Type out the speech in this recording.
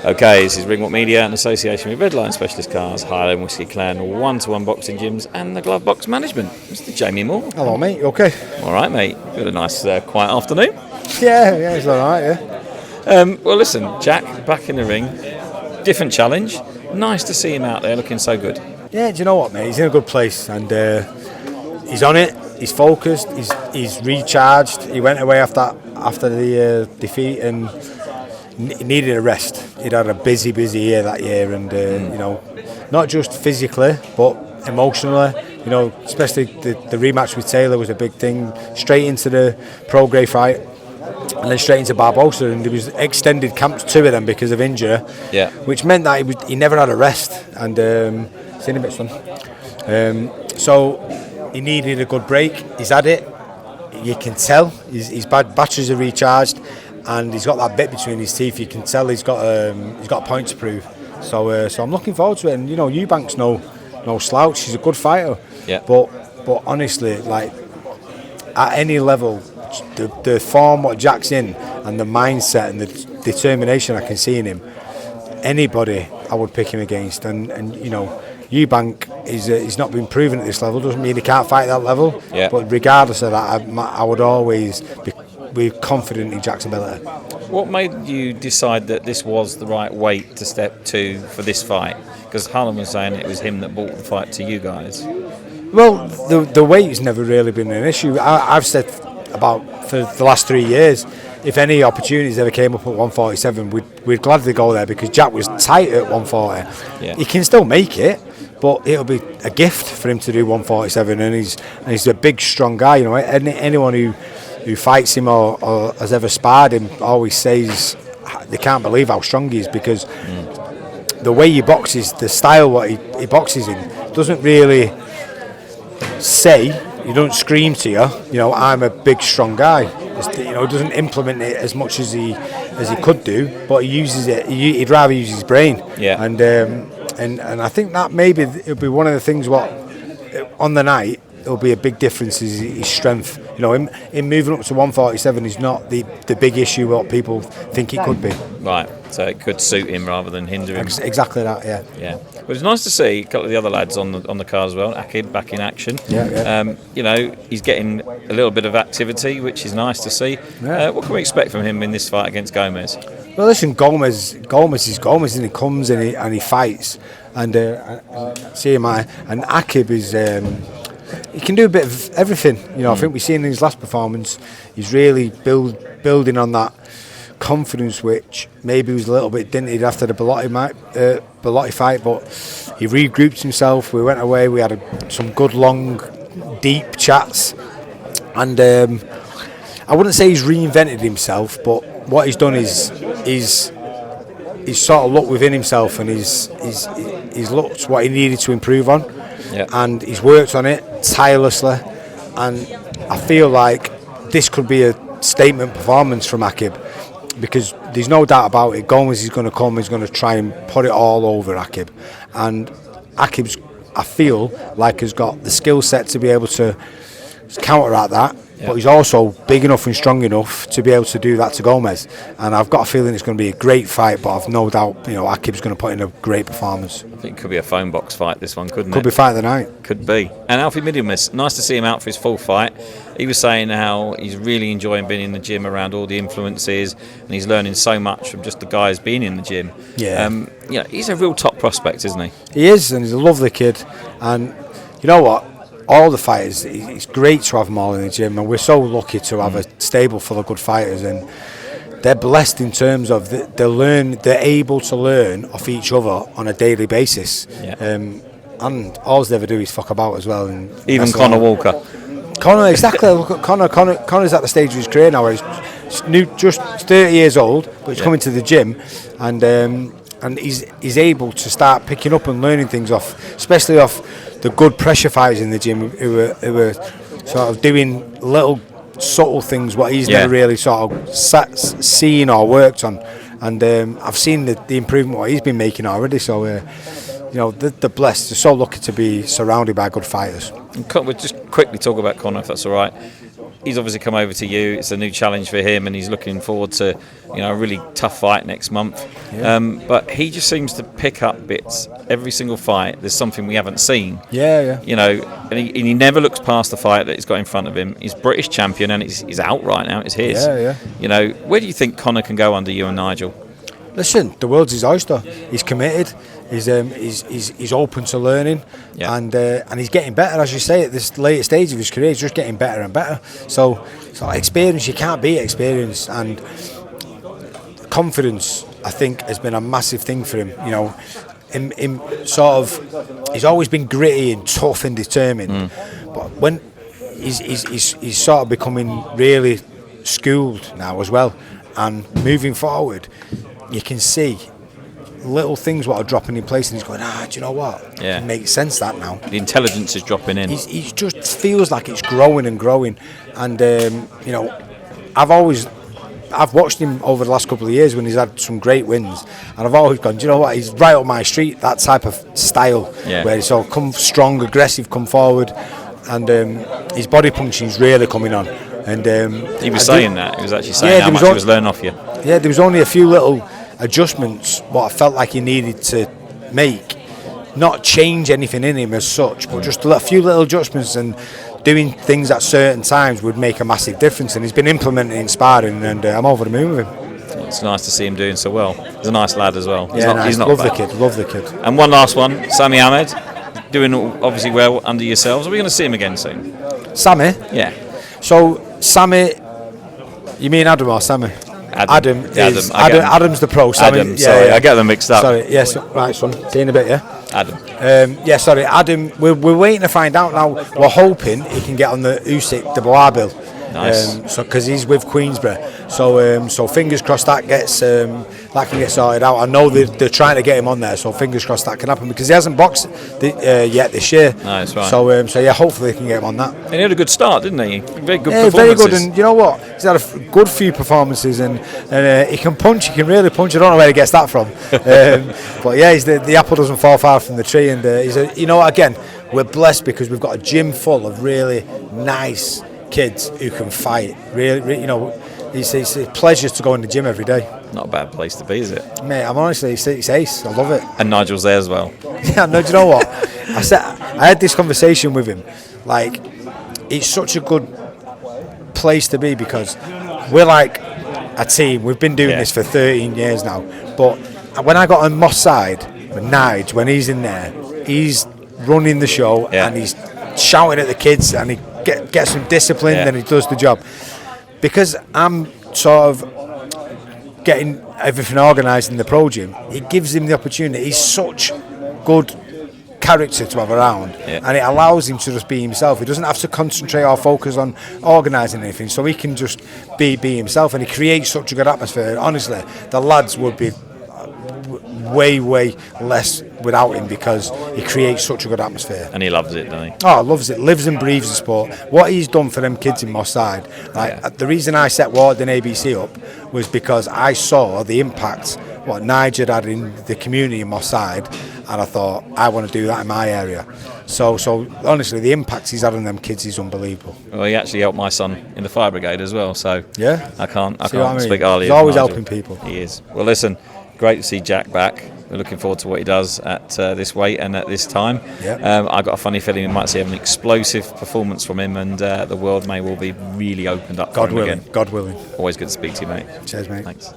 Okay, this is Ringwalk Media in association with Redline Specialist Cars, Highland Whiskey Clan, one-to-one boxing gyms and the Glove Box Management. Mr. Jamie Moore. Hello, mate. You okay? All right, mate. You had a nice, quiet afternoon. Yeah, it's all right, yeah. Well, listen, Jack, back in the ring. Different challenge. Nice to see him out there looking so good. Yeah, do you know what, mate? He's in a good place and he's on it. He's focused. He's recharged. He went away after the defeat and he needed a rest. He'd had a busy year that year, and you know, not just physically but emotionally. You know, especially the rematch with Taylor was a big thing. Straight into the pro grade fight, and then straight into Barbosa, and there was extended camps, 2 of them because of injury. Yeah. Which meant that he never had a rest, and seen a bit, son. So he needed a good break. He's had it. You can tell his batteries are recharged. And he's got that bit between his teeth. You can tell he's got a point to prove. So I'm looking forward to it. And you know, Eubank's no slouch. He's a good fighter. Yeah. But honestly, like at any level, the form what Jack's in and the mindset and the determination I can see in him, anybody I would pick him against. And you know, Eubank he's not been proven at this level. Doesn't mean he can't fight that level. Yeah. But regardless of that, I would always be. We're confident in Jack's ability. What made you decide that this was the right weight to step to for this fight? Because Harlan was saying it was him that brought the fight to you guys. Well, the weight's never really been an issue. I've said about for the last 3 years, if any opportunities ever came up at 147, we'd gladly go there because Jack was tight at 140. Yeah. He can still make it, but it'll be a gift for him to do 147, and he's a big, strong guy. You know, anyone who fights him or has ever sparred him always says they can't believe how strong he is because the way he boxes, the style what he boxes in, doesn't really say, he don't scream to you, you know, I'm a big strong guy. You know, doesn't implement it as much as he could do, but he uses it. He'd rather use his brain. Yeah. And I think that maybe it'll be one of the things what on the night it'll be a big difference is his strength. You know, him moving up to 147 is not the big issue what people think it could be. Right, so it could suit him rather than hinder him. Exactly that, yeah. Yeah. Well, it's nice to see a couple of the other lads on the card as well. Akib back in action. Yeah. You know, he's getting a little bit of activity, which is nice to see. Yeah. What can we expect from him in this fight against Gomez? Well, listen, Gomez is Gomez, and he comes and he fights, and see him. And Akib is. He can do a bit of everything, you know. I think we've seen in his last performance, he's really building on that confidence, which maybe was a little bit dented after the Bellotti fight, but he regrouped himself. We went away, we had some good, long, deep chats, and I wouldn't say he's reinvented himself, but what he's done is he's sort of looked within himself and he's looked what he needed to improve on. Yep. And he's worked on it tirelessly, and I feel like this could be a statement performance from Akib because there's no doubt about it. Gomez is going to come, he's going to try and put it all over Akib, and Akib's, I feel like, has got the skill set to be able to counteract that. Yep. But he's also big enough and strong enough to be able to do that to Gomez, and I've got a feeling it's going to be a great fight. But I've no doubt, you know, Akib's going to put in a great performance. I think it could be a phone box fight. This one, couldn't it? Could be fight of the night. Could be. And Alfie Midas, nice to see him out for his full fight. He was saying how he's really enjoying being in the gym around all the influences, and he's learning so much from just the guys being in the gym. Yeah. Yeah, he's a real top prospect, isn't he? He is, and he's a lovely kid. And you know what? All the fighters, it's great to have them all in the gym, and we're so lucky to have a stable full of good fighters, and they're blessed in terms of they're able to learn off each other on a daily basis. Yeah. And all they ever do is fuck about as well. And even Conor Walker. Connor, exactly. Look at Connor. Connor's at the stage of his career now where he's just 30 years old, but he's coming to the gym, and he's able to start picking up and learning things especially off the good pressure fighters in the gym who were sort of doing little subtle things what he's never really sort of seen or worked on, and I've seen the improvement what he's been making already. So you know, they're blessed. They're so lucky to be surrounded by good fighters. We'll just quickly talk about Conor, if that's all right. he's obviously come over to you. It's a new challenge for him, and he's looking forward to, a really tough fight next month. Yeah. But he just seems to pick up bits every single fight. There's something we haven't seen. Yeah. And he never looks past the fight that he's got in front of him. He's British champion, and he's out right now. It's his. Yeah. Where do you think Conor can go under you and Nigel? Listen, the world's his oyster. He's committed. He's open to learning, and he's getting better, as you say. At this later stage of his career, he's just getting better and better. So experience, you can't beat experience, and confidence, I think, has been a massive thing for him. He's always been gritty and tough and determined, but when he's sort of becoming really schooled now as well, and moving forward, you can see little things what are dropping in place, and he's going, do you know what? Yeah. It makes sense that now. The intelligence is dropping in. He just feels like it's growing and growing, and I've watched him over the last couple of years when he's had some great wins, and I've always gone, do you know what? He's right up my street. That type of style, where he's all come strong, aggressive, come forward, and his body punching is really coming on. And he was saying that. He was actually saying how much he was learning off you. Yeah, there was only a few little adjustments what I felt like he needed to make, not change anything in him as such, but just a few little adjustments, and doing things at certain times would make a massive difference. And he's been implementing in sparring, and I'm over the moon with him. It's nice to see him doing so well. He's a nice lad as well. He's not love bad. Love the kid. And one last one, Sammy Ahmed, doing obviously well under yourselves. Are we going to see him again soon? Sammy? Yeah. So Sammy, you mean Adam or Sammy? Adam's the pro. Sammy, I get them mixed up. Sorry, yes, right, son. See you in a bit, yeah? Adam. Adam, we're waiting to find out now. We're hoping he can get on the Usyk double bill. Nice. Because he's with Queensborough. So fingers crossed that can get sorted out. I know they're trying to get him on there, so fingers crossed that can happen, because he hasn't boxed yet this year. Nice, right. So hopefully they can get him on that. And he had a good start, didn't he? Very good performances. Very good, and you know what? He's had a good few performances, and he can punch. He can really punch. I don't know where he gets that from. But yeah, the apple doesn't fall far from the tree, and again, we're blessed because we've got a gym full of really nice kids who can fight. Really, it's a pleasure to go in the gym every day. Not a bad place to be, is it? Mate, I'm honestly, it's ace. I love it. And Nigel's there as well. Yeah, no, do you know what? I had this conversation with him. Like, it's such a good place to be, because we're like a team. We've been doing this for 13 years now. But when I got on Moss side with Nige, when he's in there, he's running the show, and he's shouting at the kids, and he gets some discipline, and he does the job. Because I'm sort of getting everything organised in the pro gym, it gives him the opportunity. He's such good character to have around, and it allows him to just be himself. He doesn't have to concentrate or focus on organising anything, so he can just be himself, and he creates such a good atmosphere. Honestly, the lads would be way less without him, because he creates such a good atmosphere. And he loves it, doesn't he? Oh, loves it, lives and breathes the sport. What he's done for them kids in Moss Side, the reason I set Warden ABC up was because I saw the impact what Nigel had in the community in Moss Side, and I thought, I want to do that in my area. So honestly, the impact he's had on them kids is unbelievable. Well, he actually helped my son in the fire brigade as well, so yeah, I can't I mean? speak highly. He's always helping people. He is. Well, listen, great to see Jack back. We're looking forward to what he does at this weight and at this time. Yeah. I've got a funny feeling we might see an explosive performance from him, and the world may well be really opened up for him again. God willing. Always good to speak to you, mate. Cheers, mate. Thanks.